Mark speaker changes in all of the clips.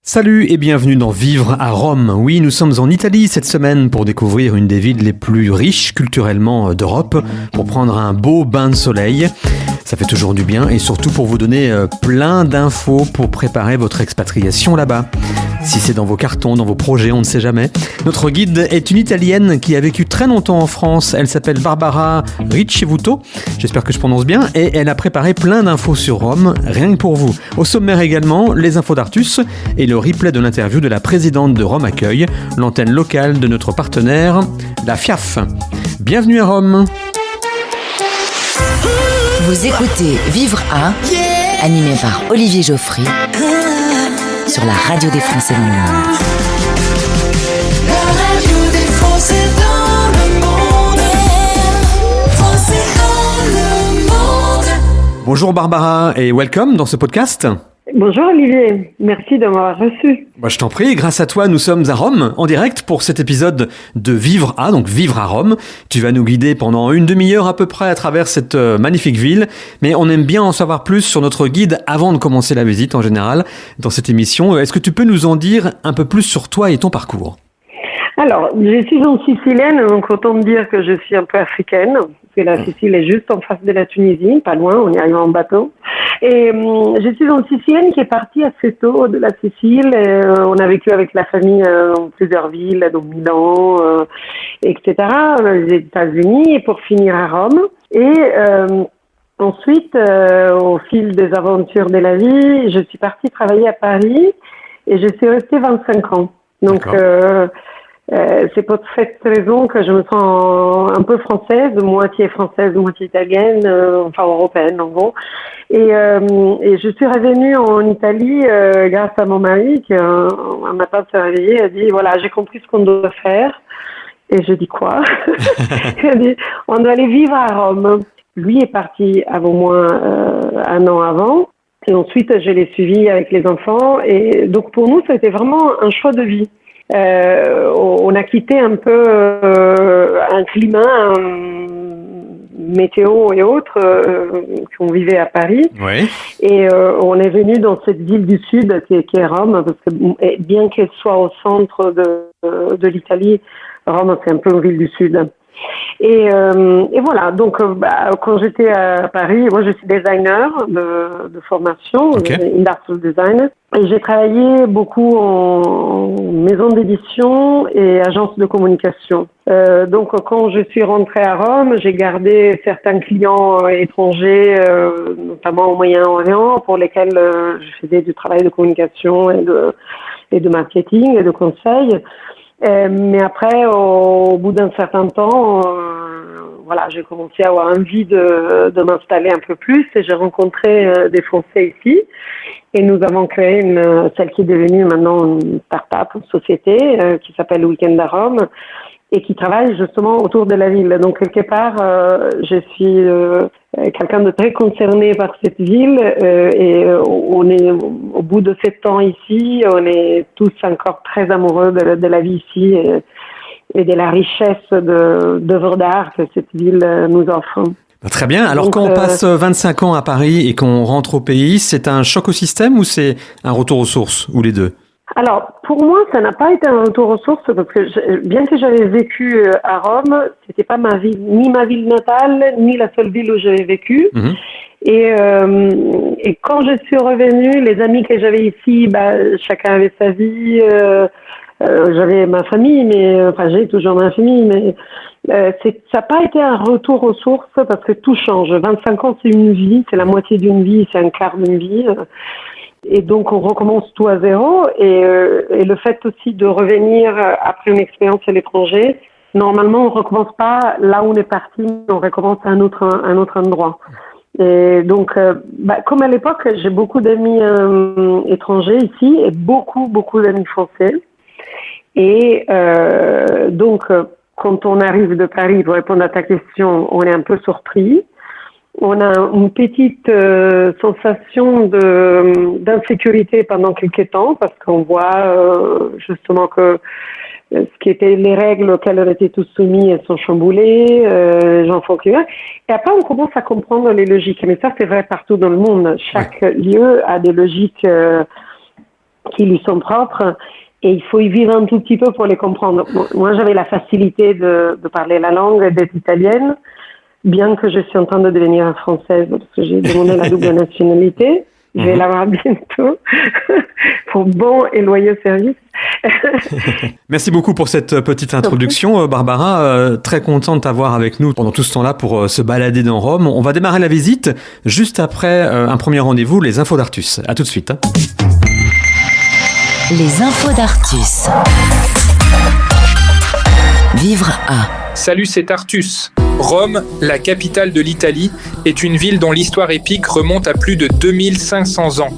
Speaker 1: Salut et bienvenue dans Vivre à Rome. Oui, nous sommes en Italie cette semaine pour découvrir une des villes les plus riches culturellement d'Europe, pour prendre un beau bain de soleil. Ça fait toujours du bien et surtout pour vous donner plein d'infos pour préparer votre expatriation là-bas. Si c'est dans vos cartons, dans vos projets, on ne sait jamais. Notre guide est une Italienne qui a vécu très longtemps en France. Elle s'appelle Barbara Ricevuto, j'espère que je prononce bien, et elle a préparé plein d'infos sur Rome, rien que pour vous. Au sommaire également, les infos d'Artus et le replay de l'interview de la présidente de Rome Accueil, l'antenne locale de notre partenaire, la FIAF. Bienvenue à Rome.
Speaker 2: Vous écoutez Vivre à, animé par Olivier Geoffry, sur la radio des Français dans le monde.
Speaker 3: La radio des Français dans le monde. Français dans le monde.
Speaker 1: Bonjour Barbara et welcome dans ce podcast.
Speaker 4: Bonjour Olivier, merci de m'avoir reçu.
Speaker 1: Je t'en prie, grâce à toi, nous sommes à Rome, en direct pour cet épisode de Vivre à, donc Vivre à Rome. Tu vas nous guider pendant une demi-heure à peu près à travers cette magnifique ville, mais on aime bien en savoir plus sur notre guide avant de commencer la visite en général dans cette émission. Est-ce que tu peux nous en dire un peu plus sur toi et ton parcours ?
Speaker 4: Alors, je suis en Sicilienne, donc autant me dire que je suis un peu africaine, parce que la Sicile est juste en face de la Tunisie, pas loin, on y arrive en bateau. Et je suis une Sicilienne qui est partie assez tôt de la Sicile. On a vécu avec la famille dans plusieurs villes, donc Milan, etc., les États-Unis, et pour finir à Rome. Et ensuite, au fil des aventures de la vie, je suis partie travailler à Paris et je suis restée 25 ans. Donc, c'est pour cette raison que je me sens un peu française, moitié italienne, enfin européenne en gros. Et je suis revenue en Italie grâce à mon mari qui un matin s'est réveillé et a dit voilà, j'ai compris ce qu'on doit faire. Et je dis quoi? Il a dit on doit aller vivre à Rome. Lui est parti avant moi un an avant. Et ensuite je l'ai suivi avec les enfants. Et donc pour nous, ça a été vraiment un choix de vie. On a quitté un peu un climat, météo et autres qu'on vivait à Paris.
Speaker 1: Oui.
Speaker 4: Et on est venu dans cette ville du sud qui est Rome, parce que bien qu'elle soit au centre de l'Italie, Rome c'est un peu une ville du sud. Et voilà, donc quand j'étais à Paris, moi je suis designer de formation, industrial designer, et j'ai travaillé beaucoup en maison d'édition et agence de communication. Donc quand je suis rentrée à Rome, j'ai gardé certains clients étrangers, notamment au Moyen-Orient, pour lesquels je faisais du travail de communication et de marketing et de conseil. Mais après, au bout d'un certain temps, voilà, j'ai commencé à avoir envie de m'installer un peu plus et j'ai rencontré des Français ici et nous avons créé celle qui est devenue maintenant une start-up, une société qui s'appelle Weekend à Rome et qui travaille justement autour de la ville. Donc quelque part, je suis quelqu'un de très concerné par cette ville et on est au bout de 7 ans ici, on est tous encore très amoureux de la vie ici et de la richesse d'œuvres d'art que cette ville nous offre.
Speaker 1: Très bien. Alors, donc, quand on passe 25 ans à Paris et qu'on rentre au pays, c'est un choc au système ou c'est un retour aux sources, ou les deux?
Speaker 4: Alors, pour moi, ça n'a pas été un retour aux sources parce que bien que j'avais vécu à Rome, c'était pas ni ma ville natale, ni la seule ville où j'avais vécu. Mmh. Et quand je suis revenue, les amis que j'avais ici, chacun avait sa vie. J'avais ma famille, j'ai toujours ma famille, mais ça n'a pas été un retour aux sources parce que tout change. 25 ans, c'est une vie, c'est la moitié d'une vie, c'est un quart d'une vie. Et donc, on recommence tout à zéro. Et le fait aussi de revenir après une expérience à l'étranger, normalement, on recommence pas là où on est parti, on recommence à un autre endroit. Et donc, comme à l'époque, j'ai beaucoup d'amis étrangers ici et beaucoup d'amis français. Et donc, quand on arrive de Paris, pour répondre à ta question, on est un peu surpris. On a une petite sensation d'insécurité pendant quelques temps parce qu'on voit justement que ce qui était les règles auxquelles on était tous soumis, elles sont chamboulées, les gens font que. Et après, on commence à comprendre les logiques. Mais ça, c'est vrai partout dans le monde. Chaque lieu a des logiques qui lui sont propres. Et il faut y vivre un tout petit peu pour les comprendre. Moi, j'avais la facilité de parler la langue, d'être italienne, bien que je suis en train de devenir française, parce que j'ai demandé la double nationalité. Je vais l'avoir bientôt, pour bon et loyaux service.
Speaker 1: Merci beaucoup pour cette petite introduction, Barbara. Très content de t'avoir avec nous pendant tout ce temps-là pour se balader dans Rome. On va démarrer la visite juste après un premier rendez-vous, les infos d'Artus. À tout de suite.
Speaker 2: Les infos d'Artus. Vivre à.
Speaker 5: Salut, c'est Artus. Rome, la capitale de l'Italie, est une ville dont l'histoire épique remonte à plus de 2500 ans.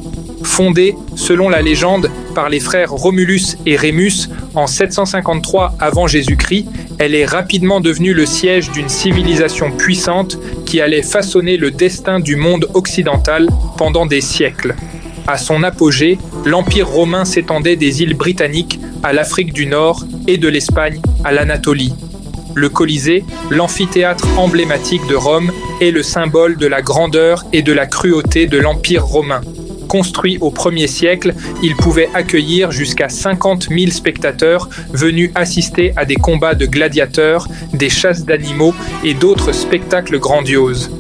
Speaker 5: Fondée, selon la légende, par les frères Romulus et Rémus en 753 avant Jésus-Christ, elle est rapidement devenue le siège d'une civilisation puissante qui allait façonner le destin du monde occidental pendant des siècles. À son apogée, l'Empire romain s'étendait des îles britanniques à l'Afrique du Nord et de l'Espagne à l'Anatolie. Le Colisée, l'amphithéâtre emblématique de Rome, est le symbole de la grandeur et de la cruauté de l'Empire romain. Construit au 1er siècle, il pouvait accueillir jusqu'à 50 000 spectateurs venus assister à des combats de gladiateurs, des chasses d'animaux et d'autres spectacles grandioses.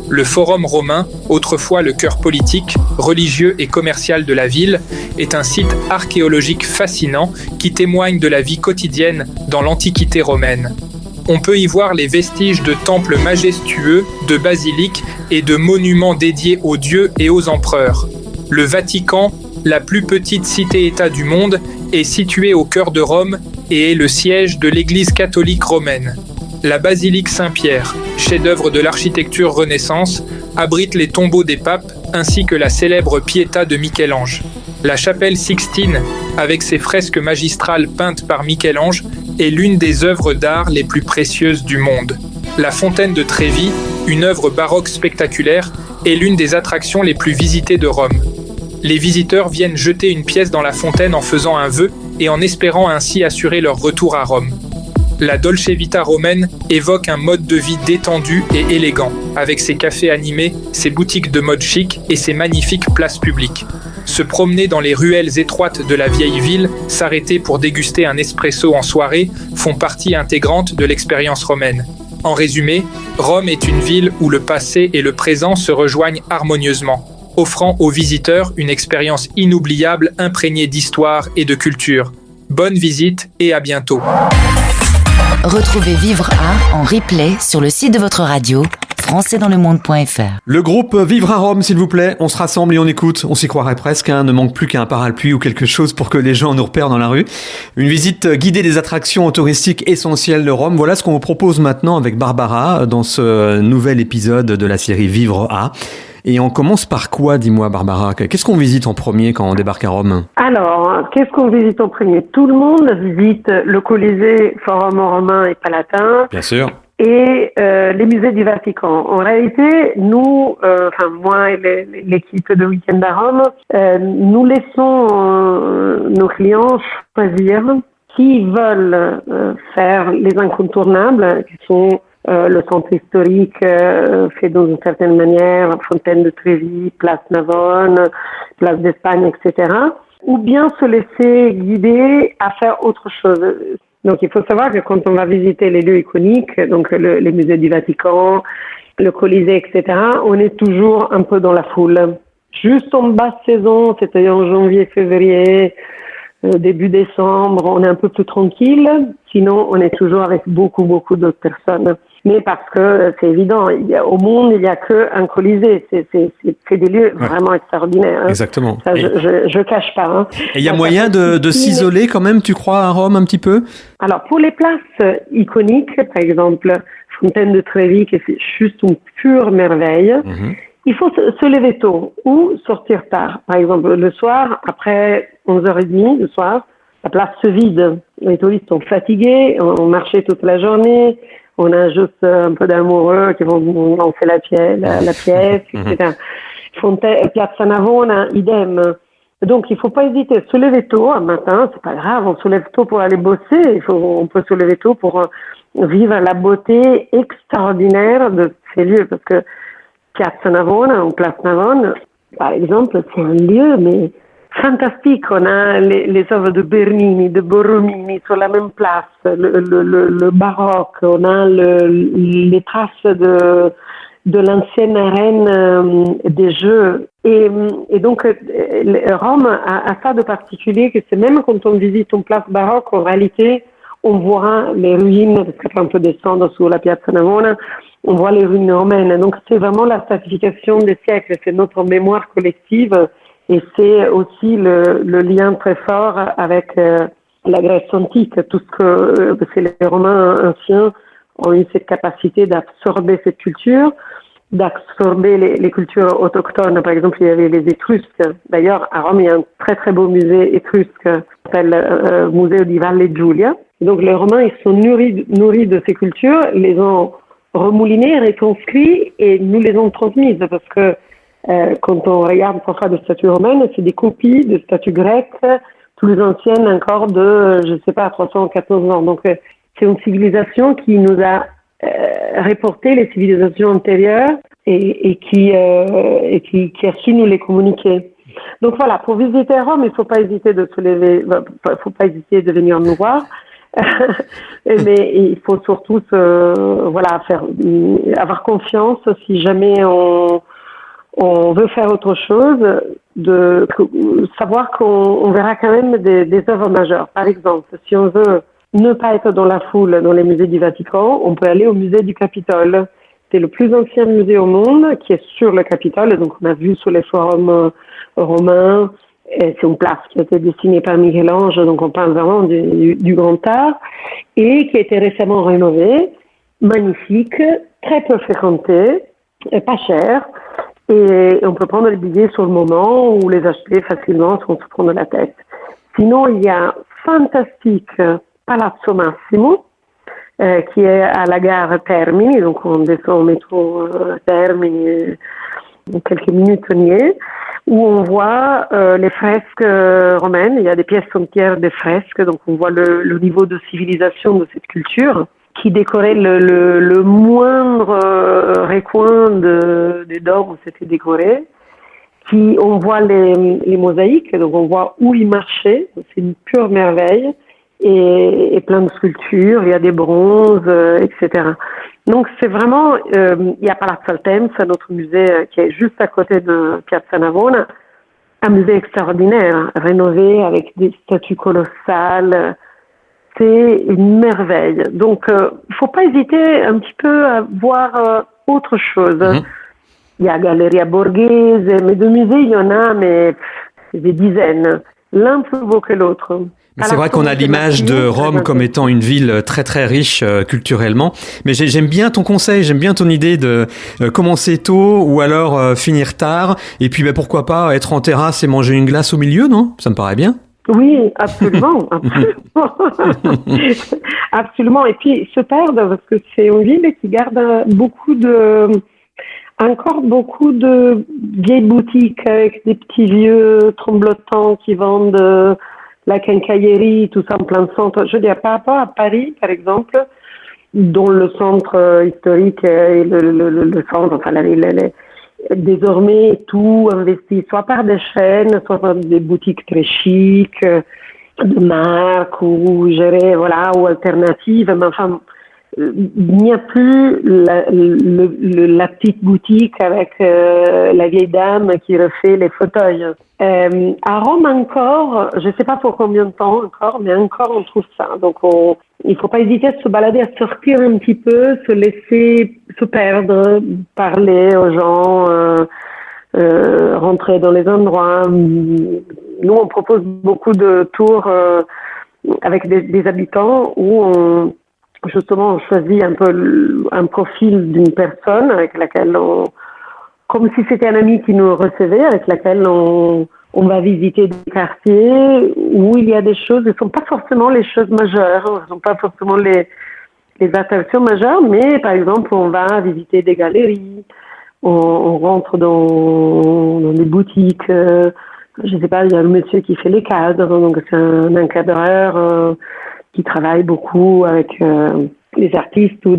Speaker 5: Le Forum romain, autrefois le cœur politique, religieux et commercial de la ville, est un site archéologique fascinant qui témoigne de la vie quotidienne dans l'Antiquité romaine. On peut y voir les vestiges de temples majestueux, de basiliques et de monuments dédiés aux dieux et aux empereurs. Le Vatican, la plus petite cité-État du monde, est situé au cœur de Rome et est le siège de l'Église catholique romaine. La basilique Saint-Pierre, chef-d'œuvre de l'architecture Renaissance, abrite les tombeaux des papes ainsi que la célèbre Pietà de Michel-Ange. La chapelle Sixtine, avec ses fresques magistrales peintes par Michel-Ange, est l'une des œuvres d'art les plus précieuses du monde. La fontaine de Trévi, une œuvre baroque spectaculaire, est l'une des attractions les plus visitées de Rome. Les visiteurs viennent jeter une pièce dans la fontaine en faisant un vœu et en espérant ainsi assurer leur retour à Rome. La Dolce Vita romaine évoque un mode de vie détendu et élégant, avec ses cafés animés, ses boutiques de mode chic et ses magnifiques places publiques. Se promener dans les ruelles étroites de la vieille ville, s'arrêter pour déguster un espresso en soirée, font partie intégrante de l'expérience romaine. En résumé, Rome est une ville où le passé et le présent se rejoignent harmonieusement, offrant aux visiteurs une expérience inoubliable imprégnée d'histoire et de culture. Bonne visite et à bientôt.
Speaker 2: Retrouvez Vivre à en replay sur le site de votre radio, françaisdanslemonde.fr.
Speaker 1: Le groupe Vivre à Rome, s'il vous plaît. On se rassemble et on écoute. On s'y croirait presque. Ne manque plus qu'un parapluie ou quelque chose pour que les gens nous repèrent dans la rue. Une visite guidée des attractions touristiques essentielles de Rome. Voilà ce qu'on vous propose maintenant avec Barbara dans ce nouvel épisode de la série Vivre à. Et on commence par quoi, dis-moi Barbara? Qu'est-ce qu'on visite en premier quand on débarque à Rome?
Speaker 4: Alors, qu'est-ce qu'on visite en premier? Tout le monde visite le Colisée, Forum romain et Palatin.
Speaker 1: Bien sûr.
Speaker 4: Et les musées du Vatican. En réalité, nous, moi et l'équipe de Week-end à Rome, nous laissons nos clients choisir s'ils veulent faire les incontournables, qui sont le centre historique fait d'une certaine manière, Fontaine de Trévi, Place Navone, Place d'Espagne, etc. Ou bien se laisser guider à faire autre chose. Donc il faut savoir que quand on va visiter les lieux iconiques, donc les musées du Vatican, le Colisée, etc., on est toujours un peu dans la foule. Juste en basse saison, c'est-à-dire en janvier, février, début décembre, on est un peu plus tranquille. Sinon, on est toujours avec beaucoup d'autres personnes. Mais parce que c'est évident, au monde, il n'y a qu'un Colisée. C'est des lieux vraiment extraordinaires. Hein.
Speaker 1: Exactement.
Speaker 4: Ça, je cache pas. Hein.
Speaker 1: Et il y a moyen de s'isoler quand même, tu crois, à Rome un petit peu? Alors,
Speaker 4: pour les places iconiques, par exemple, Fontaine de Trévi, qui est juste une pure merveille, il faut se lever tôt ou sortir tard. Par exemple, le soir, après 11h30 le soir, la place se vide. Les touristes sont fatigués, ont marché toute la journée. On a juste un peu d'amoureux qui vont lancer la pièce, etc. Piazza Navona, idem. Donc, il faut pas hésiter. Se lever tôt, un matin, c'est pas grave, on se lève tôt pour aller bosser. On peut se lever tôt pour vivre la beauté extraordinaire de ces lieux. Parce que Piazza Navona ou Place Navone, par exemple, c'est un lieu, mais fantastique. On a les œuvres de Bernini, de Borromini sur la même place, le baroque, on a les traces de l'ancienne arène des jeux. Et donc, Rome a ça de particulier que c'est même quand on visite une place baroque, en réalité, on voit les ruines, parce qu'on peut descendre sur la Piazza Navona, on voit les ruines romaines. Donc, c'est vraiment la stratification des siècles, c'est notre mémoire collective et c'est aussi le lien très fort avec la Grèce antique, tout ce que, parce que les Romains anciens ont eu cette capacité d'absorber cette culture, d'absorber les cultures autochtones. Par exemple, il y avait les Étrusques. D'ailleurs, à Rome, il y a un très très beau musée étrusque qui s'appelle Museo di Valle Giulia. Et donc, les Romains, ils sont nourris de ces cultures, les ont remoulinées, reconstruites et nous les ont transmises parce que quand on regarde parfois des statues romaines, c'est des copies de statues grecques, plus anciennes encore de, je sais pas, 300, 400 ans. Donc, c'est une civilisation qui nous a reporté les civilisations antérieures et qui a su nous les communiquer. Donc voilà, pour visiter Rome, il faut pas hésiter de se lever, faut pas hésiter de venir nous voir. Mais il faut surtout avoir confiance si jamais on veut faire autre chose, de savoir qu'on verra quand même des œuvres majeures. Par exemple, si on veut ne pas être dans la foule dans les musées du Vatican, on peut aller au musée du Capitole. C'est le plus ancien musée au monde qui est sur le Capitole, donc on a vu sur les forums romains. C'est une place qui a été dessinée par Michel-Ange, donc on parle vraiment du grand art, et qui a été récemment rénovée, magnifique, très peu fréquentée, pas cher, et on peut prendre les billets sur le moment ou les acheter facilement sans se prendre la tête. Sinon, il y a un fantastique Palazzo Massimo, qui est à la gare Termini, donc on descend au métro Termini, en quelques minutes on y est, où on voit les fresques romaines. Il y a des pièces entières de fresques, donc on voit le niveau de civilisation de cette culture qui décorait le moindre recoin des dormes où c'était décoré. On voit les mosaïques, donc on voit où ils marchaient, c'est une pure merveille, et plein de sculptures, il y a des bronzes, etc. Donc c'est vraiment, il y a Palazzo Altemps, notre musée qui est juste à côté de Piazza Navona, un musée extraordinaire, rénové avec des statues colossales. C'est une merveille. Donc il faut pas hésiter un petit peu à voir autre chose. Il y a Galleria Borghese, mais de musées il y en a, mais des dizaines. L'un plus beau que l'autre.
Speaker 1: Mais c'est vrai qu'on a l'image de Rome comme étant une ville très très riche culturellement, mais j'aime bien ton conseil, j'aime bien ton idée de commencer tôt ou alors finir tard, et puis pourquoi pas être en terrasse et manger une glace au milieu, non? Ça me paraît bien.
Speaker 4: Oui, absolument, absolument. Et puis se perdre, parce que c'est une ville qui garde encore beaucoup de vieilles boutiques avec des petits vieux tremblotants qui vendent la quincaillerie, tout ça en plein centre. Je veux dire, par rapport à Paris, par exemple, dont le centre historique et le centre, enfin la ville, désormais tout investi, soit par des chaînes, soit par des boutiques très chics, de marque ou gérées, ou alternatives. Mais enfin, il n'y a plus la petite boutique avec la vieille dame qui refait les fauteuils. À Rome encore, je ne sais pas pour combien de temps encore, mais encore on trouve ça. Donc il ne faut pas hésiter à se balader, à sortir un petit peu, se laisser se perdre, parler aux gens, rentrer dans les endroits. Nous, on propose beaucoup de tours avec des habitants où on choisit un peu un profil d'une personne avec laquelle comme si c'était un ami qui nous recevait, avec laquelle on va visiter des quartiers où il y a des choses, ce ne sont pas forcément les choses majeures, ce ne sont pas forcément les attractions majeures, mais par exemple, on va visiter des galeries, on rentre dans des boutiques, je ne sais pas, il y a un monsieur qui fait les cadres, donc c'est un encadreur qui travaille beaucoup avec les artistes ou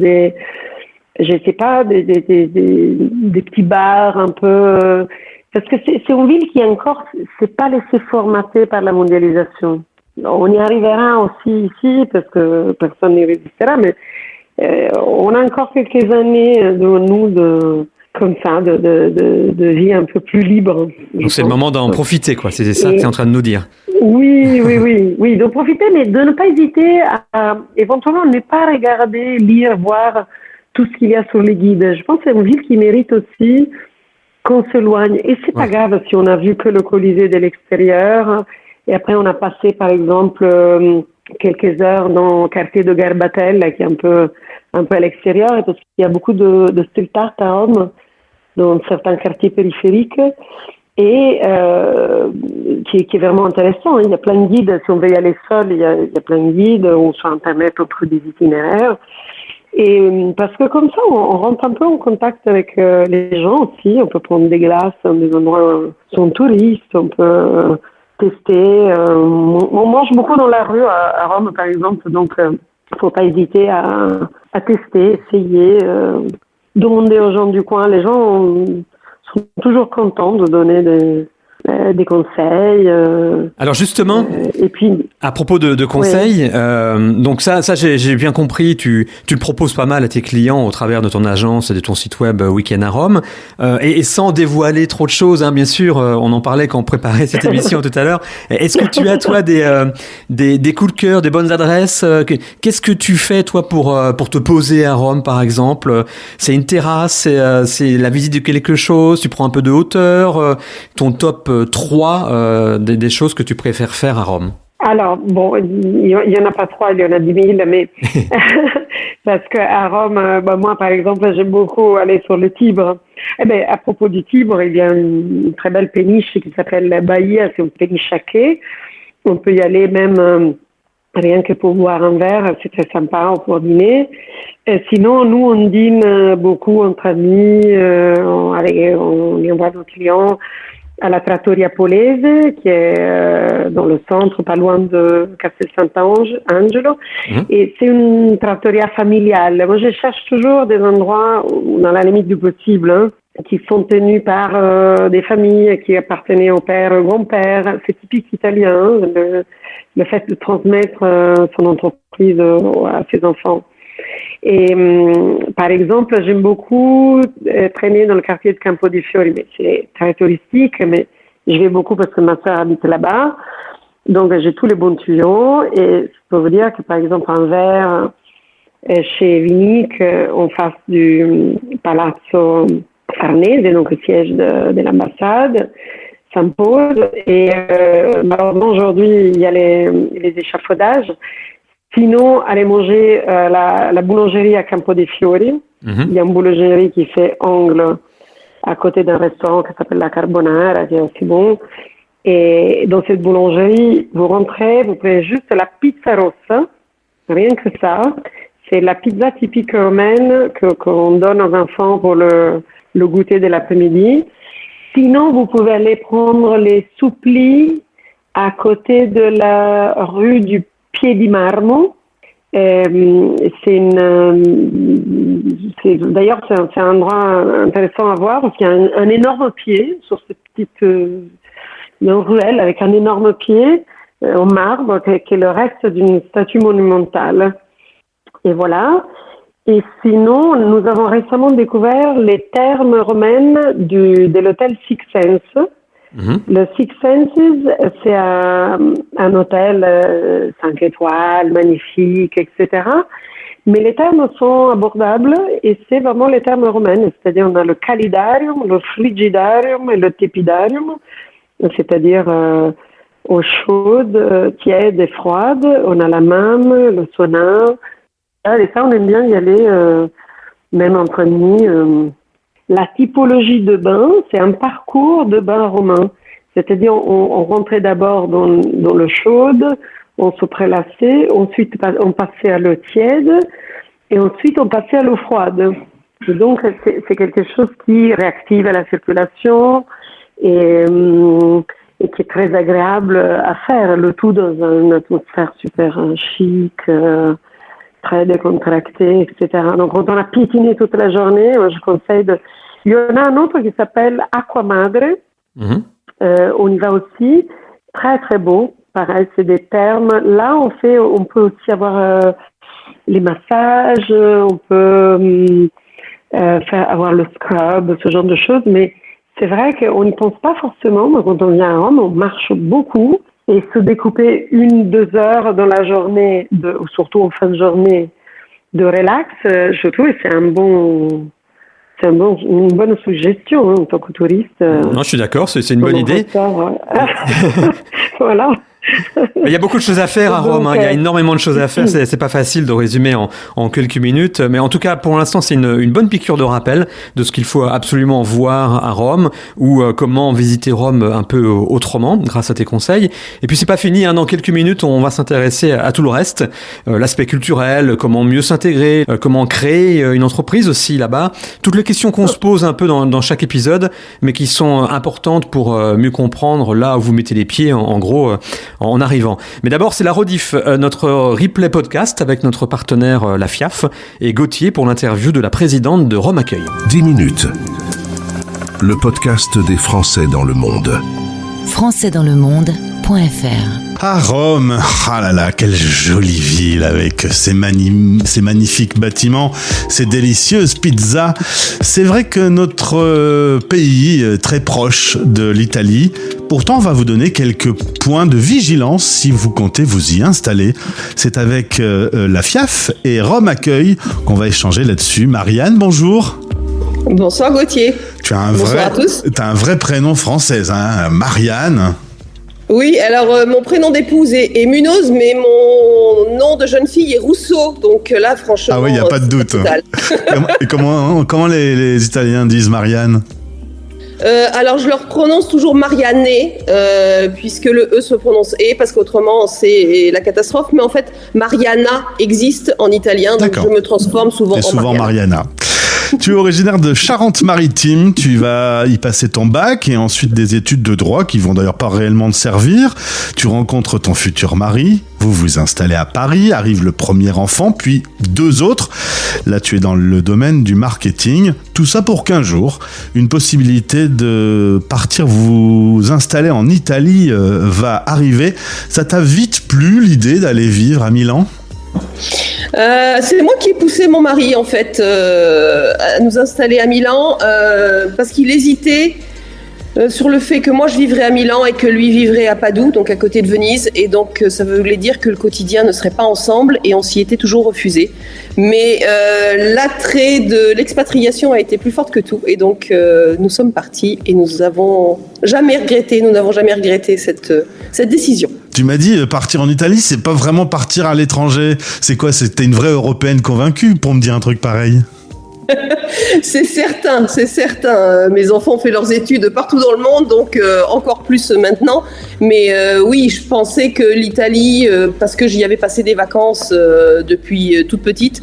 Speaker 4: je sais pas, des petits bars un peu parce que c'est une ville qui encore c'est pas laissée formater par la mondialisation. On y arrivera aussi ici parce que personne n'y résistera, mais on a encore quelques années devant nous de vie un peu plus libre.
Speaker 1: Donc c'est le moment d'en profiter, quoi. C'est ça que tu es en train de nous dire.
Speaker 4: Oui, de profiter, mais de ne pas hésiter à éventuellement ne pas regarder, lire, voir tout ce qu'il y a sur les guides. Je pense que c'est une ville qui mérite aussi qu'on s'éloigne. Et c'est pas grave si on a vu que le Colisée de l'extérieur, et après on a passé par exemple quelques heures dans le quartier de Garbatella, qui est un peu à l'extérieur, parce qu'il y a beaucoup de street art à Rome, dans certains quartiers périphériques, et qui est vraiment intéressant. Il y a plein de guides, si on veut y aller seul, il y a plein de guides, ou sur Internet, on trouve des itinéraires. Et parce que comme ça, on rentre un peu en contact avec les gens aussi. On peut prendre des glaces dans des endroits où sont touristes, on peut tester. On mange beaucoup dans la rue à Rome, par exemple, donc faut pas hésiter à tester, essayer, demander aux gens du coin. Les gens sont toujours contents de donner des conseils.
Speaker 1: Alors justement,
Speaker 4: et puis,
Speaker 1: à propos de conseils, donc ça j'ai bien compris, tu le proposes pas mal à tes clients au travers de ton agence et de ton site web Week-end à Rome, et sans dévoiler trop de choses, hein, bien sûr, on en parlait quand on préparait cette émission tout à l'heure. Est-ce que tu as toi des coups de cœur, des bonnes adresses? Qu'est-ce que tu fais toi pour te poser à Rome par exemple? C'est une terrasse, c'est la visite de quelque chose, tu prends un peu de hauteur, ton top 3 des choses que tu préfères faire à Rome?
Speaker 4: Alors, bon, il y en a pas 3, il y en a 10 000, mais parce qu'à Rome, moi, par exemple, j'aime beaucoup aller sur le Tibre. Eh ben, à propos du Tibre, il y a une très belle péniche qui s'appelle la Bahia, c'est une péniche à quai. On peut y aller même rien que pour boire un verre, c'est très sympa, ou pour dîner. Sinon, nous, on dîne beaucoup entre amis, on y envoie nos clients à la Trattoria Polese, qui est dans le centre, pas loin de Castel Sant'Angelo. Et c'est une trattoria familiale. Moi, je cherche toujours des endroits, dans la limite du possible, qui sont tenus par des familles qui appartenaient au père, au grand-père. C'est typique italien, le fait de transmettre son entreprise à ses enfants. Et par exemple, j'aime beaucoup traîner dans le quartier de Campo dei Fiori, mais c'est très touristique, mais je vais beaucoup parce que ma sœur habite là-bas, donc j'ai tous les bons tuyaux. Et je peux vous dire que par exemple un verre chez Vinic, en face du Palazzo Farnese, donc le siège de l'ambassade, s'impose. Et malheureusement aujourd'hui il y a les échafaudages. Sinon, aller manger la boulangerie à Campo dei Fiori. Il y a une boulangerie qui fait angle à côté d'un restaurant qui s'appelle la Carbonara, qui est aussi bon. Et dans cette boulangerie, vous rentrez, vous prenez juste la pizza rossa, rien que ça. C'est la pizza typique romaine qu'on donne aux enfants pour le goûter de l'après-midi. Sinon, vous pouvez aller prendre les souplis à côté de la rue du Pied di Marmo. D'ailleurs, c'est un endroit intéressant à voir parce qu'il y a un énorme pied sur cette petite ruelle avec un énorme pied en marbre qui est le reste d'une statue monumentale. Et voilà. Et sinon, nous avons récemment découvert les thermes romaines de l'hôtel Six Senses. Le Six Senses, c'est un hôtel 5 étoiles, magnifique, etc. Mais les thermes sont abordables et c'est vraiment les thermes romaines. C'est-à-dire, on a le calidarium, le frigidarium et le tepidarium. C'est-à-dire eau chaude, tiède et froide. On a la mame, le sauna. Et ça, on aime bien y aller, même entre amis. La typologie de bain, c'est un parcours de bain romain. C'est-à-dire, on rentrait d'abord dans l'eau chaude, on se prélassait, ensuite on passait à l'eau tiède, et ensuite on passait à l'eau froide. Et donc, c'est quelque chose qui réactive à la circulation et qui est très agréable à faire. Le tout dans une atmosphère super chic, très décontractée, etc. Donc, quand on a piétiné toute la journée, moi, je conseille Il y en a un autre qui s'appelle Acqua Madre, On y va aussi. Très, très beau. Pareil, c'est des termes. Là, on peut aussi avoir les massages, on peut avoir le scrub, ce genre de choses. Mais c'est vrai qu'on n'y pense pas forcément. Mais quand on vient à Rome, on marche beaucoup. Et se découper 1-2 heures dans la journée, surtout en fin de journée, de relax, je trouve que c'est une bonne suggestion en tant que touriste.
Speaker 1: Non, je suis d'accord, c'est une bonne idée.
Speaker 4: Voilà.
Speaker 1: Il y a beaucoup de choses à faire à Rome, il y a énormément de choses à faire, c'est pas facile de résumer en quelques minutes, mais en tout cas pour l'instant c'est une bonne piqûre de rappel de ce qu'il faut absolument voir à Rome ou comment visiter Rome un peu autrement grâce à tes conseils. Et puis c'est pas fini, dans quelques minutes on va s'intéresser à tout le reste, l'aspect culturel, comment mieux s'intégrer, comment créer une entreprise aussi là-bas, toutes les questions qu'on se pose un peu dans chaque épisode, mais qui sont importantes pour mieux comprendre là où vous mettez les pieds en gros en arrivant. Mais d'abord, c'est la rediff, notre replay podcast avec notre partenaire la FIAF et Gauthier pour l'interview de la présidente de Rome Accueil.
Speaker 6: 10 minutes. Le podcast des Français dans le monde.
Speaker 2: françaisdanslemonde.fr.
Speaker 7: À Rome, ah là là, quelle jolie ville avec ses magnifiques bâtiments, ses délicieuses pizzas. C'est vrai que notre pays est très proche de l'Italie. Pourtant, on va vous donner quelques points de vigilance si vous comptez vous y installer. C'est avec la FIAF et Rome Accueil qu'on va échanger là-dessus. Marianne, bonjour.
Speaker 8: Bonsoir Gauthier.
Speaker 7: Bonsoir à tous. Tu as un vrai prénom français, hein, Marianne.
Speaker 8: Oui, alors mon prénom d'épouse est Munoz, mais mon nom de jeune fille est Rousseau. Donc là, franchement...
Speaker 7: Ah oui, il n'y a pas de doute. Et comment les Italiens disent Marianne ?
Speaker 8: Alors je leur prononce toujours Marianne, puisque le E se prononce E, parce qu'autrement c'est la catastrophe. Mais en fait, Mariana existe en italien, donc je me transforme souvent en
Speaker 7: Mariana. Tu es originaire de Charente-Maritime, tu vas y passer ton bac et ensuite des études de droit qui vont d'ailleurs pas réellement te servir. Tu rencontres ton futur mari, vous vous installez à Paris, arrive le premier enfant, puis 2 autres. Là, tu es dans le domaine du marketing. Tout ça pour 15 jours. Une possibilité de partir vous installer en Italie va arriver. Ça t'a vite plu l'idée d'aller vivre à Milan ?
Speaker 8: C'est moi qui ai poussé mon mari en fait à nous installer à Milan parce qu'il hésitait sur le fait que moi je vivrais à Milan et que lui vivrait à Padoue, donc à côté de Venise, et donc ça voulait dire que le quotidien ne serait pas ensemble et on s'y était toujours refusé. Mais l'attrait de l'expatriation a été plus forte que tout et donc nous sommes partis et nous n'avons jamais regretté cette décision.
Speaker 7: Tu m'as dit partir en Italie, c'est pas vraiment partir à l'étranger. C'est quoi ? T'es une vraie européenne convaincue pour me dire un truc pareil ?
Speaker 8: C'est certain. Mes enfants ont fait leurs études partout dans le monde, donc encore plus maintenant. Mais oui, je pensais que l'Italie, parce que j'y avais passé des vacances depuis toute petite,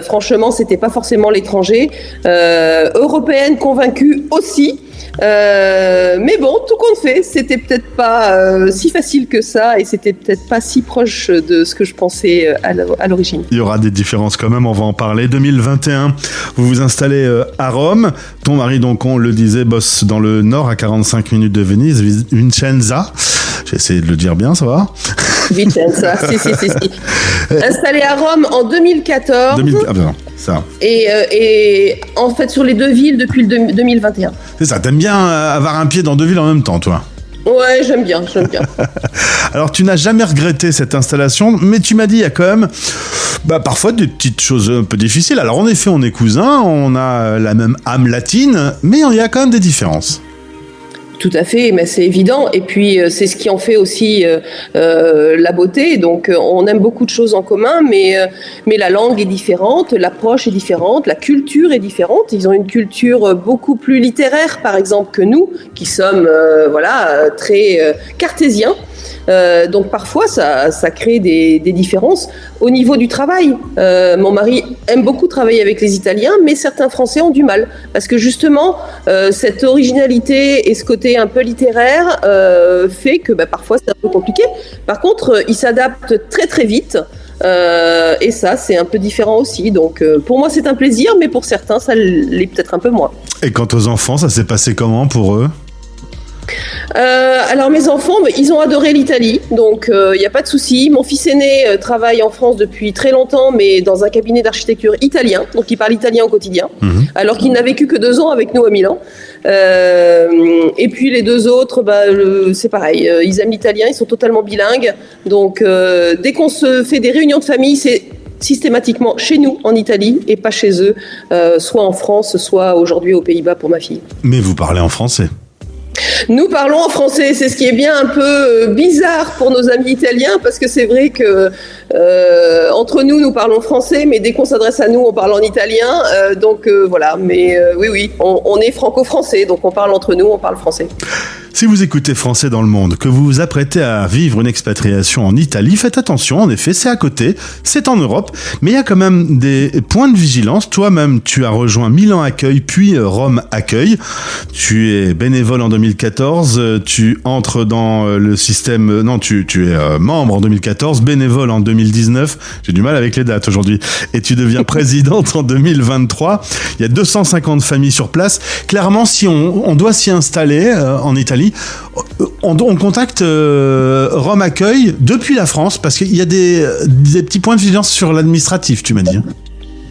Speaker 8: franchement, c'était pas forcément l'étranger. Européenne convaincue aussi. Mais bon, tout compte fait, c'était peut-être pas si facile que ça et c'était peut-être pas si proche de ce que je pensais à l'origine.
Speaker 7: Il y aura des différences quand même, on va en parler. 2021, vous vous installez à Rome. Ton mari, donc on le disait, bosse dans le nord à 45 minutes de Venise, Vicenza. J'ai essayé de le dire bien, ça va ?
Speaker 8: Vicenza, si. Installé à Rome en 2014.
Speaker 7: Ça.
Speaker 8: Et en fait sur les 2 villes depuis le 2021.
Speaker 7: C'est ça, t'aimes bien avoir un pied dans 2 villes en même temps, toi ?
Speaker 8: Ouais, j'aime bien.
Speaker 7: Alors, tu n'as jamais regretté cette installation, mais tu m'as dit, il y a quand même parfois des petites choses un peu difficiles. Alors, en effet, on est cousins, on a la même âme latine, mais il y a quand même des différences.
Speaker 8: Tout à fait, mais c'est évident. Et puis, c'est ce qui en fait aussi la beauté. Donc, on aime beaucoup de choses en commun, mais la langue est différente, l'approche est différente, la culture est différente. Ils ont une culture beaucoup plus littéraire, par exemple, que nous, qui sommes très cartésiens. Donc parfois ça crée des différences au niveau du travail. Mon mari aime beaucoup travailler avec les Italiens, mais certains Français ont du mal parce que justement cette originalité et ce côté un peu littéraire fait que parfois c'est un peu compliqué. Par contre, ils s'adaptent très très vite. Et ça, c'est un peu différent aussi. Donc, pour moi, c'est un plaisir, mais pour certains, ça l'est peut-être un peu moins.
Speaker 7: Et quant aux enfants, ça s'est passé comment pour eux ?
Speaker 8: Alors mes enfants, ils ont adoré l'Italie, donc il n'y a pas de souci. Mon fils aîné travaille en France depuis très longtemps, mais dans un cabinet d'architecture italien, donc il parle italien au quotidien, alors qu'il n'a vécu que 2 ans avec nous à Milan. Et puis les 2 autres, c'est pareil, ils aiment l'italien, ils sont totalement bilingues, donc dès qu'on se fait des réunions de famille, c'est systématiquement chez nous en Italie et pas chez eux, soit en France, soit aujourd'hui aux Pays-Bas pour ma fille.
Speaker 7: Mais vous parlez en français.
Speaker 8: Nous parlons en français, c'est ce qui est bien un peu bizarre pour nos amis italiens, parce que c'est vrai que entre nous parlons français, mais dès qu'on s'adresse à nous, on parle en italien. Donc voilà, mais oui, on est franco-français, donc on parle entre nous, on parle français.
Speaker 7: Si vous écoutez Français dans le monde, que vous vous apprêtez à vivre une expatriation en Italie, faites attention, en effet, c'est à côté, c'est en Europe, mais il y a quand même des points de vigilance. Toi-même, tu as rejoint Milan Accueil, puis Rome Accueil. Tu es bénévole en 2014, tu entres dans le système... Non, tu es membre en 2014, bénévole en 2019, j'ai du mal avec les dates aujourd'hui, et tu deviens présidente en 2023. Il y a 250 familles sur place. Clairement, si on doit s'y installer en Italie, on contacte Rome Accueil depuis la France, parce qu'il y a des petits points de vigilance sur l'administratif, tu m'as dit.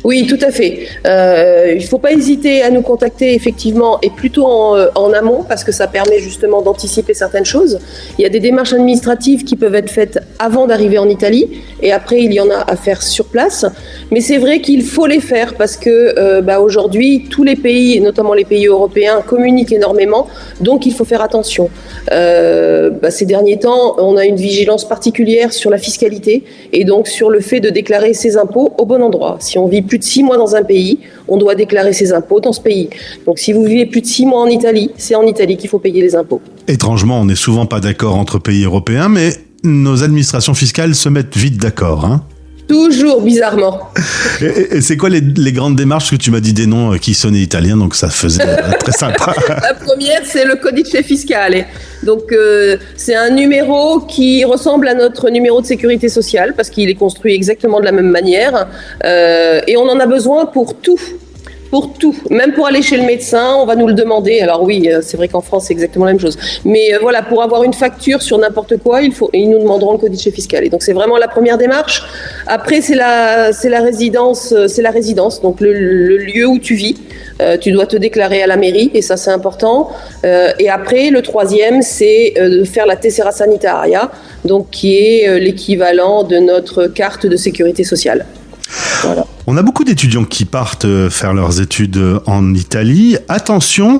Speaker 8: Oui, tout à fait. Il ne faut pas hésiter à nous contacter, effectivement, et plutôt en amont, parce que ça permet justement d'anticiper certaines choses. Il y a des démarches administratives qui peuvent être faites avant d'arriver en Italie, et après, il y en a à faire sur place. Mais c'est vrai qu'il faut les faire, parce que aujourd'hui, tous les pays, notamment les pays européens, communiquent énormément, donc il faut faire attention. Ces derniers temps, on a une vigilance particulière sur la fiscalité, et donc sur le fait de déclarer ses impôts au bon endroit. Si on vit plus de 6 mois dans un pays, on doit déclarer ses impôts dans ce pays. Donc si vous vivez plus de 6 mois en Italie, c'est en Italie qu'il faut payer les impôts.
Speaker 7: Étrangement, on n'est souvent pas d'accord entre pays européens, mais nos administrations fiscales se mettent vite d'accord, hein.
Speaker 8: Toujours, bizarrement.
Speaker 7: Et c'est quoi les grandes démarches que tu m'as dit des noms qui sonnaient italiens, donc ça faisait très sympa.
Speaker 8: La première, c'est le codice fiscale. Donc, c'est un numéro qui ressemble à notre numéro de sécurité sociale, parce qu'il est construit exactement de la même manière. Et on en a besoin pour tout. Pour tout, même pour aller chez le médecin, on va nous le demander. Alors oui, c'est vrai qu'en France, c'est exactement la même chose. Mais voilà, pour avoir une facture sur n'importe quoi, ils nous demanderont le codice fiscal. Et donc, c'est vraiment la première démarche. Après, c'est la résidence, donc le lieu où tu vis. Tu dois te déclarer à la mairie, et ça, c'est important. Et après, le troisième, c'est de faire la tessera sanitaria, donc qui est l'équivalent de notre carte de sécurité sociale. Voilà.
Speaker 7: On a beaucoup d'étudiants qui partent faire leurs études en Italie. Attention,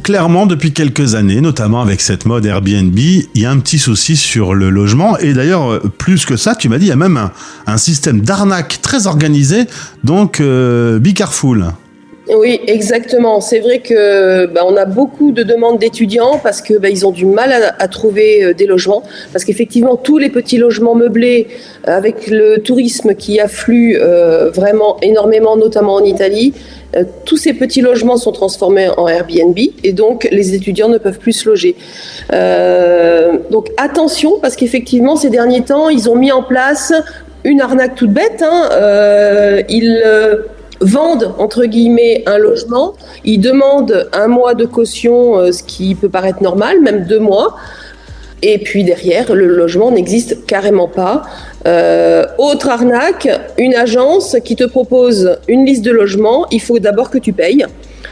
Speaker 7: clairement, depuis quelques années, notamment avec cette mode Airbnb, il y a un petit souci sur le logement. Et d'ailleurs, plus que ça, tu m'as dit, il y a même un système d'arnaque très organisé, donc be careful.
Speaker 8: Oui, exactement. C'est vrai que on a beaucoup de demandes d'étudiants parce que ils ont du mal à trouver des logements, parce qu'effectivement tous les petits logements meublés avec le tourisme qui afflue vraiment énormément, notamment en Italie, tous ces petits logements sont transformés en Airbnb, et donc les étudiants ne peuvent plus se loger. Donc attention, parce qu'effectivement ces derniers temps ils ont mis en place une arnaque toute bête. Ils vendent, entre guillemets, un logement, ils demandent 1 mois de caution, ce qui peut paraître normal, même 2 mois, et puis derrière, le logement n'existe carrément pas. Autre arnaque, une agence qui te propose une liste de logements, il faut d'abord que tu payes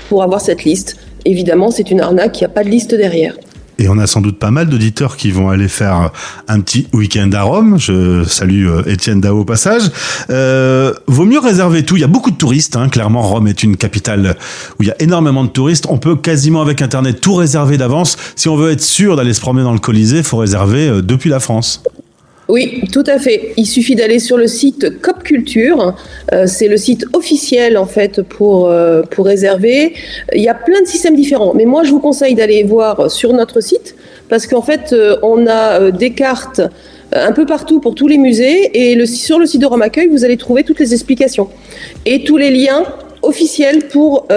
Speaker 8: pour avoir cette liste. Évidemment, c'est une arnaque, il n'y a pas de liste derrière.
Speaker 7: Et on a sans doute pas mal d'auditeurs qui vont aller faire un petit week-end à Rome. Je salue Étienne Dao au passage. Vaut mieux réserver tout. Il y a beaucoup de touristes. Clairement, Rome est une capitale où il y a énormément de touristes. On peut quasiment avec Internet tout réserver d'avance. Si on veut être sûr d'aller se promener dans le Colisée, il faut réserver depuis la France.
Speaker 8: Oui, tout à fait. Il suffit d'aller sur le site Cop Culture. C'est le site officiel en fait pour réserver. Il y a plein de systèmes différents, mais moi je vous conseille d'aller voir sur notre site, parce qu'en fait on a des cartes un peu partout pour tous les musées, et sur le site de Rome Accueil vous allez trouver toutes les explications et tous les liens officielle pour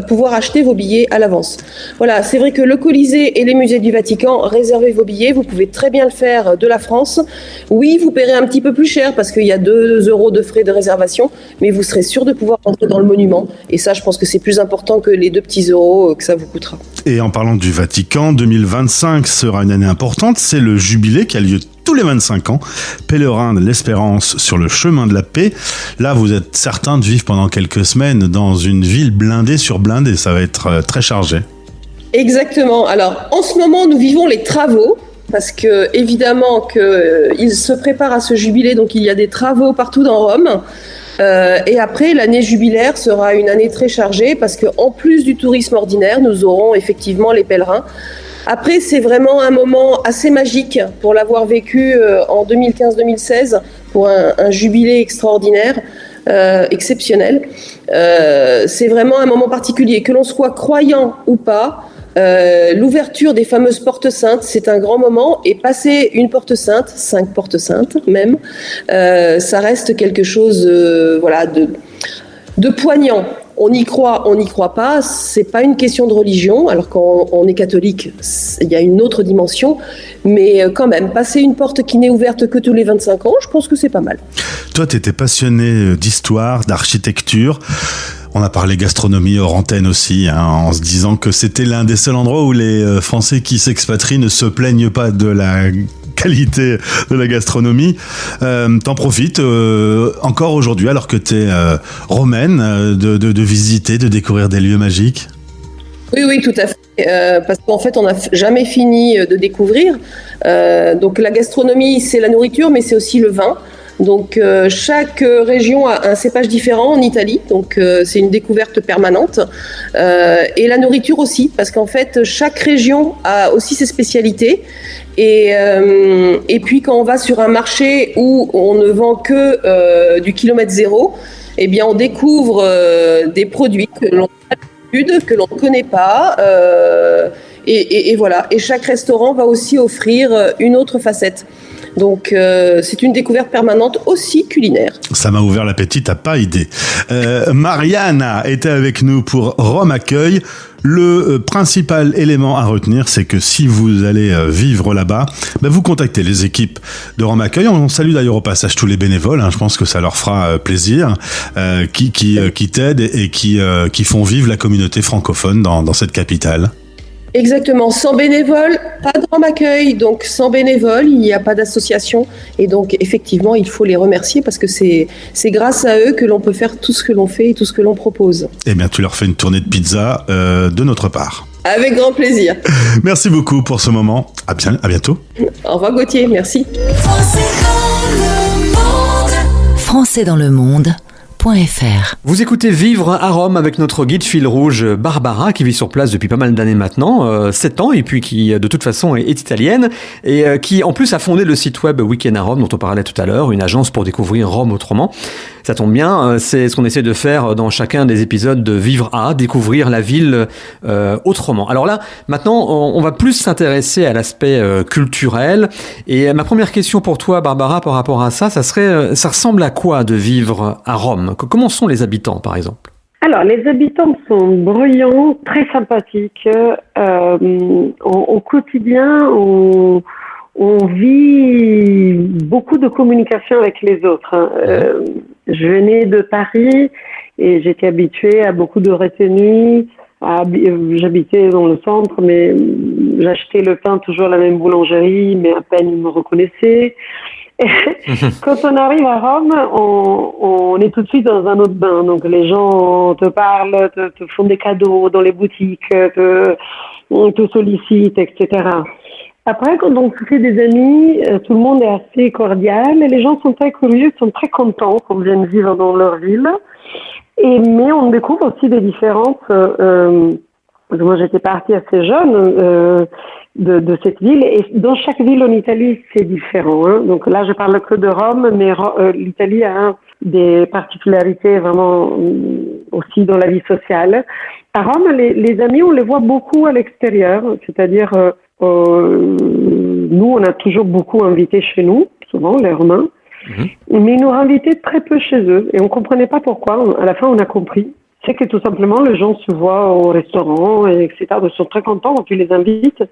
Speaker 8: pouvoir acheter vos billets à l'avance. Voilà, c'est vrai que le Colisée et les musées du Vatican, réservez vos billets, vous pouvez très bien le faire de la France. Oui, vous paierez un petit peu plus cher parce qu'il y a 2 € de frais de réservation, mais vous serez sûr de pouvoir rentrer dans le monument. Et ça, je pense que c'est plus important que les 2 petits euros que ça vous coûtera.
Speaker 7: Et en parlant du Vatican, 2025 sera une année importante, c'est le jubilé qui a lieu tous les 25 ans, pèlerin de l'espérance sur le chemin de la paix. Là, vous êtes certain de vivre pendant quelques semaines dans une ville blindée sur blindée, ça va être très chargé.
Speaker 8: Exactement. Alors, en ce moment, nous vivons les travaux, parce que évidemment qu'il se prépare à ce jubilé, donc il y a des travaux partout dans Rome. Et après, l'année jubilaire sera une année très chargée, parce qu'en plus du tourisme ordinaire, nous aurons effectivement les pèlerins. Après, c'est vraiment un moment assez magique pour l'avoir vécu en 2015-2016 pour un jubilé extraordinaire, exceptionnel. C'est vraiment un moment particulier, que l'on soit croyant ou pas. L'ouverture des fameuses portes saintes, c'est un grand moment, et passer une porte sainte, 5 portes saintes même, ça reste quelque chose de poignant. On y croit, on n'y croit pas, c'est pas une question de religion, alors quand on est catholique, il y a une autre dimension, mais quand même, passer une porte qui n'est ouverte que tous les 25 ans, je pense que c'est pas mal.
Speaker 7: Toi, tu étais passionné d'histoire, d'architecture. On a parlé gastronomie hors antenne aussi, en se disant que c'était l'un des seuls endroits où les Français qui s'expatrient ne se plaignent pas de la qualité de la gastronomie. T'en profites encore aujourd'hui, alors que t'es romaine, de visiter, de découvrir des lieux magiques?
Speaker 8: Oui, tout à fait. Parce qu'en fait, on n'a jamais fini de découvrir. Donc la gastronomie, c'est la nourriture, mais c'est aussi le vin. Donc chaque région a un cépage différent en Italie, donc c'est une découverte permanente. Et la nourriture aussi, parce qu'en fait chaque région a aussi ses spécialités. Et puis quand on va sur un marché où on ne vend que du kilomètre zéro, eh bien on découvre des produits que l'on n'a pas l'habitude, que l'on ne connaît pas. Et voilà. Et chaque restaurant va aussi offrir une autre facette. Donc c'est une découverte permanente aussi culinaire.
Speaker 7: Ça m'a ouvert l'appétit, t'as pas idée. Mariana était avec nous pour Rome Accueil. Le principal élément à retenir, c'est que si vous allez vivre là-bas, vous contactez les équipes de Rome Accueil. On salue d'ailleurs au passage tous les bénévoles, je pense que ça leur fera plaisir, qui t'aident et qui font vivre la communauté francophone dans cette capitale.
Speaker 8: Exactement, sans bénévoles, pas de Rome Accueil, donc sans bénévoles, il n'y a pas d'association, et donc effectivement il faut les remercier parce que c'est grâce à eux que l'on peut faire tout ce que l'on fait et tout ce que l'on propose.
Speaker 7: Eh bien tu leur fais une tournée de pizza de notre part.
Speaker 8: Avec grand plaisir.
Speaker 7: Merci beaucoup pour ce moment, à bientôt.
Speaker 8: Au revoir Gauthier, merci.
Speaker 2: Français dans le monde.fr.
Speaker 1: Vous écoutez Vivre à Rome avec notre guide fil rouge Barbara qui vit sur place depuis pas mal d'années maintenant, 7 ans, et puis qui de toute façon est italienne et qui en plus a fondé le site web Week-end à Rome dont on parlait tout à l'heure, une agence pour découvrir Rome autrement. Ça tombe bien, c'est ce qu'on essaie de faire dans chacun des épisodes de Vivre à, découvrir la ville autrement. Alors là, maintenant, on va plus s'intéresser à l'aspect culturel. Et ma première question pour toi, Barbara, par rapport à ça, ça ressemble à quoi de vivre à Rome? Comment sont les habitants, par exemple?
Speaker 4: Alors, les habitants sont bruyants, très sympathiques. Au quotidien, on vit beaucoup de communication avec les autres. Je venais de Paris et j'étais habituée à beaucoup de retenues. J'habitais dans le centre, mais j'achetais le pain toujours à la même boulangerie, mais à peine ils me reconnaissaient. Quand on arrive à Rome, on est tout de suite dans un autre bain. Donc les gens te parlent, te font des cadeaux dans les boutiques, te sollicitent, etc. Après, quand on se fait des amis, tout le monde est assez cordial et les gens sont très curieux, sont très contents qu'on vienne vivre dans leur ville. Mais on découvre aussi des différences. Moi, j'étais partie assez jeune de cette ville, et dans chaque ville en Italie, c'est différent. Donc là, je parle que de Rome, mais l'Italie a des particularités vraiment aussi dans la vie sociale. À Rome, les amis, on les voit beaucoup à l'extérieur, c'est-à-dire nous, on a toujours beaucoup invités chez nous, souvent les Romains, mais ils nous invitaient très peu chez eux, et on comprenait pas pourquoi. À la fin, on a compris. c'est que tout simplement, les gens se voient au restaurant, etc. Ils sont très contents quand tu les invites.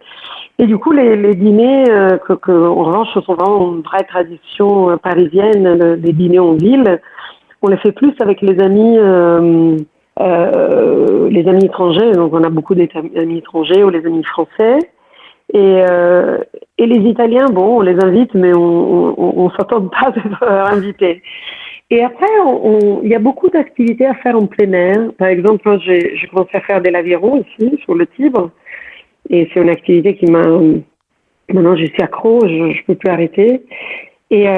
Speaker 4: Et du coup, les dîners, en revanche, sont vraiment une vraie tradition parisienne, les dîners en ville. On les fait plus avec les amis étrangers. Donc, on a beaucoup d'amis étrangers ou les amis français. Et les Italiens, bon, on les invite, mais on s'attend pas d'être invités. Et après, il y a beaucoup d'activités à faire en plein air. Par exemple, j'ai commencé à faire de l'aviron ici, sur le Tibre. Et c'est une activité qui maintenant je suis accro, je peux plus arrêter. Et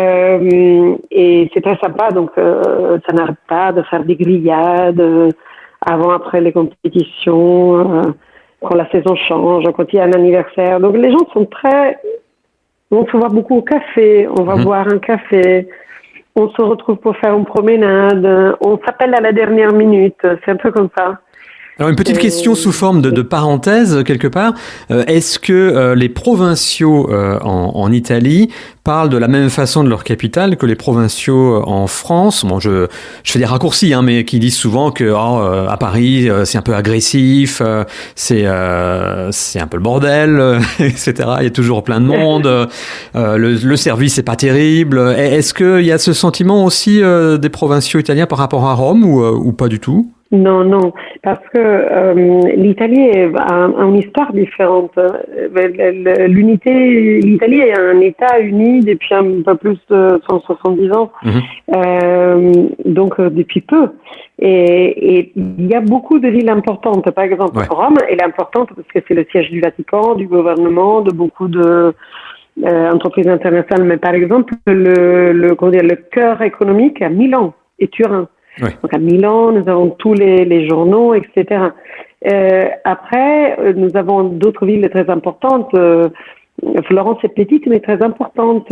Speaker 4: c'est très sympa, donc ça n'arrête pas de faire des grillades avant, après les compétitions, quand la saison change, quand il y a un anniversaire. Donc les gens sont on se voit beaucoup au café, on va boire un café, on se retrouve pour faire une promenade, on s'appelle à la dernière minute, c'est un peu comme ça.
Speaker 1: Alors une petite question sous forme de parenthèse quelque part. Est-ce que les provinciaux en Italie parlent de la même façon de leur capitale que les provinciaux en France? Bon, je fais des raccourcis, mais qui disent souvent que à Paris c'est un peu agressif, c'est un peu le bordel, etc. Il y a toujours plein de monde, le service est pas terrible. Est-ce qu'il y a ce sentiment aussi des provinciaux italiens par rapport à Rome ou pas du tout?
Speaker 4: Non, parce que l'Italie a une histoire différente. L'Italie est un État uni depuis un peu plus de 170 ans, donc depuis peu. Et il y a beaucoup de villes importantes. Par exemple, Rome, elle est importante parce que c'est le siège du Vatican, du gouvernement, de beaucoup de entreprises internationales. Mais par exemple, le cœur économique à Milan et Turin. Oui. Donc à Milan, nous avons tous les journaux, etc. Après, nous avons d'autres villes très importantes. Florence est petite, mais très importante.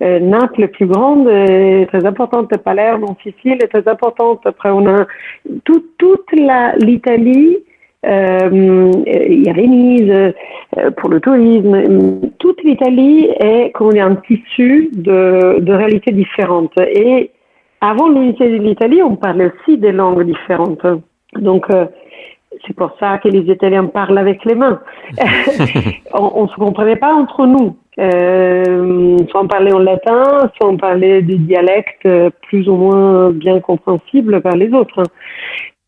Speaker 4: Naples est plus grande, et très importante. Palerme, en Sicile, est très importante. Après, on a toute l'Italie. Il y a Venise pour le tourisme. Toute l'Italie est, un tissu de réalités différentes. Et avant l'unité de l'Italie, on parlait aussi des langues différentes. Donc, c'est pour ça que les Italiens parlent avec les mains. On ne se comprenait pas entre nous. Soit on parlait en latin, soit on parlait des dialectes plus ou moins bien compréhensibles par les autres.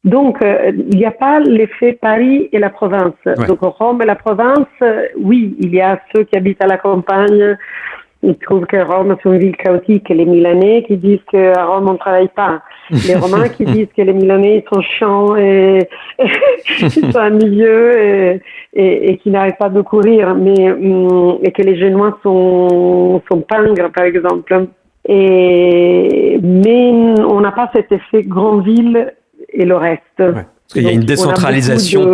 Speaker 4: Donc, il n'y a pas l'effet Paris et la province. Ouais. Donc, Rome et la province, oui, il y a ceux qui habitent à la campagne. Ils trouvent que Rome, c'est une ville chaotique. Les Milanais qui disent qu'à Rome, on ne travaille pas. Les Romains qui disent que les Milanais, ils sont chiants et ils sont ennuyeux et qui n'arrêtent pas de courir. Et que les Génois sont pingres, par exemple. Mais on n'a pas cet effet grande ville et le reste. Ouais.
Speaker 1: Parce qu'il y a une décentralisation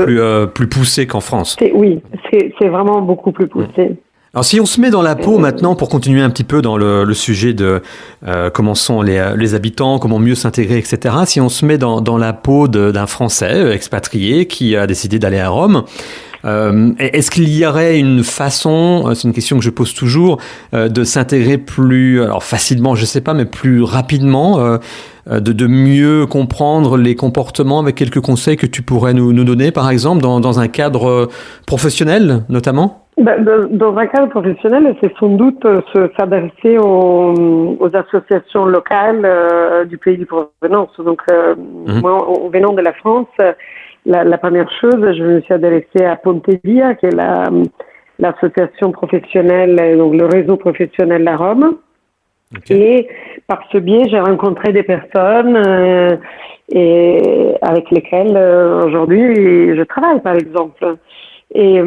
Speaker 1: plus poussée qu'en France.
Speaker 4: Oui, c'est vraiment beaucoup plus poussé.
Speaker 1: Alors si on se met dans la peau maintenant, pour continuer un petit peu dans le sujet de comment sont les habitants, comment mieux s'intégrer, etc. Si on se met dans la peau d'un Français expatrié qui a décidé d'aller à Rome, est-ce qu'il y aurait une façon, c'est une question que je pose toujours, de s'intégrer plus, alors facilement je sais pas, mais plus rapidement, de mieux comprendre les comportements, avec quelques conseils que tu pourrais nous donner, par exemple, dans un cadre professionnel notamment?
Speaker 4: Dans un cadre professionnel, c'est sans doute s'adresser aux associations locales du pays de provenance. Donc, moi, en venant de la France, la première chose, je me suis adressée à Pontevia, qui est l'association professionnelle, donc le réseau professionnel à Rome. Okay. Et par ce biais, j'ai rencontré des personnes et avec lesquelles aujourd'hui je travaille, par exemple. Et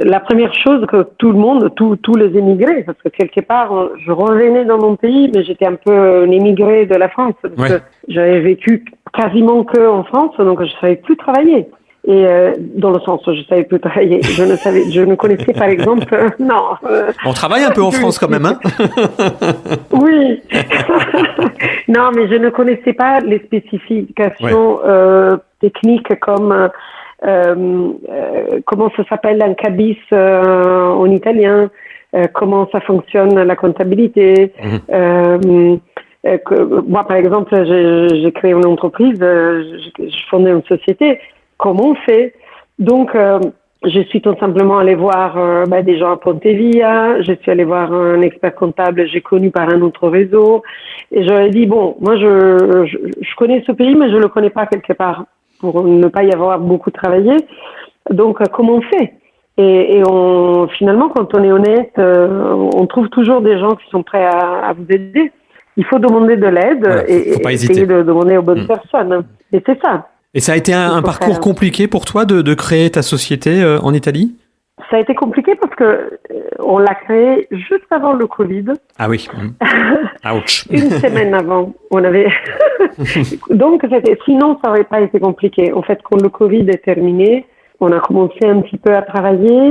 Speaker 4: la première chose que tout le monde, tous les émigrés, parce que quelque part, je revenais dans mon pays, mais j'étais un peu un émigré de la France, parce que j'avais vécu quasiment que en France, donc je savais plus travailler. Et dans le sens où je savais plus travailler, je ne connaissais par exemple, non.
Speaker 1: On travaille un peu en France quand même, hein?
Speaker 4: Oui. Non, mais je ne connaissais pas les spécifications techniques comme comment ça s'appelle un cabis en italien, comment ça fonctionne la comptabilité, Moi, par exemple, j'ai créé une entreprise, j'ai fondé une société. Comment on fait? Donc, je suis tout simplement allée voir des gens à Pontevia, je suis allée voir un expert comptable, j'ai connu par un autre réseau, et j'aurais dit, bon, moi je connais ce pays, mais je le connais pas quelque part, pour ne pas y avoir beaucoup travaillé. Donc, comment on fait? Et finalement, quand on est honnête, on trouve toujours des gens qui sont prêts à vous aider. Il faut demander de l'aide,
Speaker 1: Voilà,
Speaker 4: et essayer de demander aux bonnes personnes. Et c'est ça.
Speaker 1: Et ça a été un parcours compliqué pour toi de créer ta société en Italie?
Speaker 4: Ça a été compliqué parce que on l'a créé juste avant le Covid.
Speaker 1: Ah oui. Ouch.
Speaker 4: Une semaine avant, on avait. Donc, sinon, ça n'aurait pas été compliqué. En fait, quand le Covid est terminé, on a commencé un petit peu à travailler.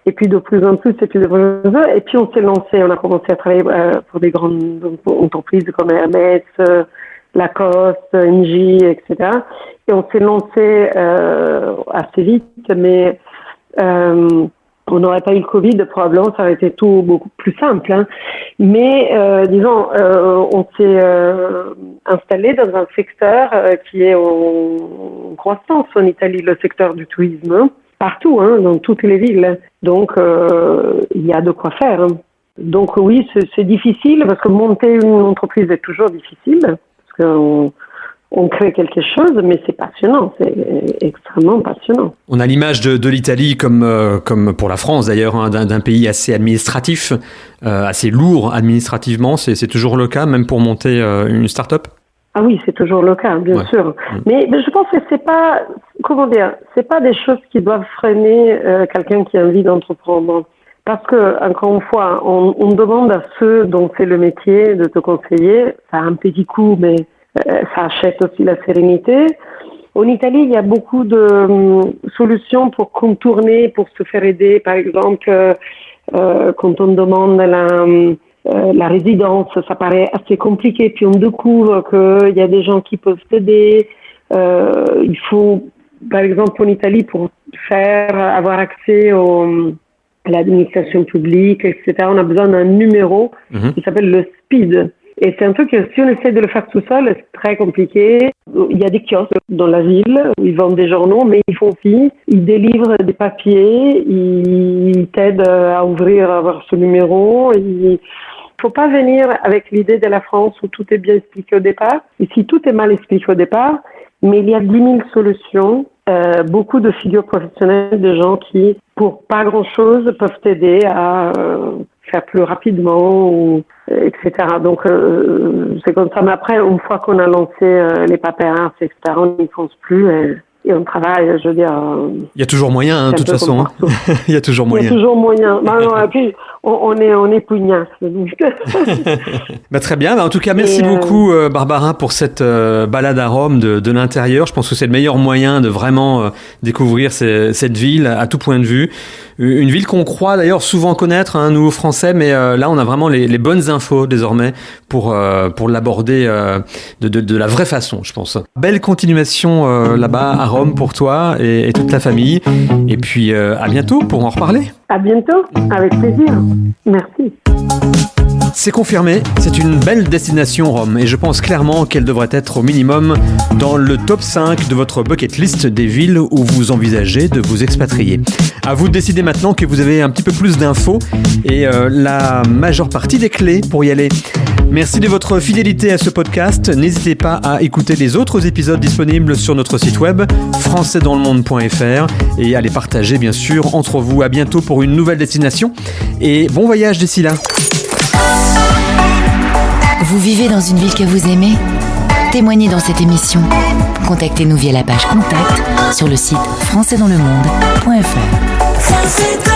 Speaker 4: Et puis, de plus en plus, et puis on s'est lancé. On a commencé à travailler pour des grandes entreprises comme Hermès, Lacoste, Engie, etc. Et on s'est lancé assez vite, mais on n'aurait pas eu le Covid, probablement ça aurait été tout beaucoup plus simple. Hein. Mais disons, on s'est installé dans un secteur qui est en croissance en Italie, le secteur du tourisme, hein, partout, hein, dans toutes les villes. Donc, il y a de quoi faire. Hein. Donc oui, c'est difficile parce que monter une entreprise est toujours difficile. Parce qu'on crée quelque chose, mais c'est passionnant, c'est extrêmement passionnant.
Speaker 1: On a l'image de l'Italie comme pour la France d'ailleurs, hein, d'un pays assez administratif, assez lourd administrativement. C'est toujours le cas, même pour monter une start-up?
Speaker 4: Ah oui, c'est toujours le cas, bien sûr. Mais je pense que c'est pas, c'est pas des choses qui doivent freiner quelqu'un qui a envie d'entreprendre. Parce que, encore une fois, on demande à ceux dont c'est le métier de te conseiller. Ça a un petit coût, mais ça achète aussi la sérénité. En Italie, il y a beaucoup de solutions pour contourner, pour se faire aider. Par exemple, quand on demande la résidence, ça paraît assez compliqué. Puis on découvre qu'il y a des gens qui peuvent t'aider. Il faut, par exemple, en Italie, pour avoir accès à l'administration publique, etc., on a besoin d'un numéro qui s'appelle le SPID. Et c'est un truc que si on essaie de le faire tout seul, c'est très compliqué. Il y a des kiosques dans la ville où ils vendent des journaux, mais ils font aussi, ils délivrent des papiers, ils t'aident à avoir ce numéro. Il faut pas venir avec l'idée de la France où tout est bien expliqué au départ. Ici, tout est mal expliqué au départ, mais il y a 10 000 solutions. Beaucoup de figures professionnelles, de gens qui, pour pas grand-chose, peuvent t'aider à faire plus rapidement, etc. Donc, c'est comme ça. Mais après, une fois qu'on a lancé les paperasses, etc., on n'y pense plus et on travaille, je veux dire...
Speaker 1: Il y a toujours moyen, de toute façon. Il y a toujours moyen.
Speaker 4: Il y a toujours moyen. Et puis, on est pugnace.
Speaker 1: Très bien. En tout cas, merci beaucoup, Barbara, pour cette balade à Rome de l'intérieur. Je pense que c'est le meilleur moyen de vraiment découvrir cette ville à tout point de vue. Une ville qu'on croit d'ailleurs souvent connaître, hein, nous Français, mais là on a vraiment les bonnes infos désormais pour l'aborder de la vraie façon, je pense. Belle continuation là-bas à Rome pour toi et toute la famille. Et puis à bientôt pour en reparler.
Speaker 4: À bientôt, avec plaisir. Merci.
Speaker 1: C'est confirmé, c'est une belle destination Rome et je pense clairement qu'elle devrait être au minimum dans le top 5 de votre bucket list des villes où vous envisagez de vous expatrier. À vous de décider maintenant que vous avez un petit peu plus d'infos et la majeure partie des clés pour y aller. Merci de votre fidélité à ce podcast. N'hésitez pas à écouter les autres épisodes disponibles sur notre site web françaisdanslemonde.fr et à les partager bien sûr entre vous. À bientôt pour une nouvelle destination et bon voyage d'ici là.
Speaker 2: Vous vivez dans une ville que vous aimez? Témoignez dans cette émission. Contactez-nous via la page Contact sur le site françaisdanslemonde.fr.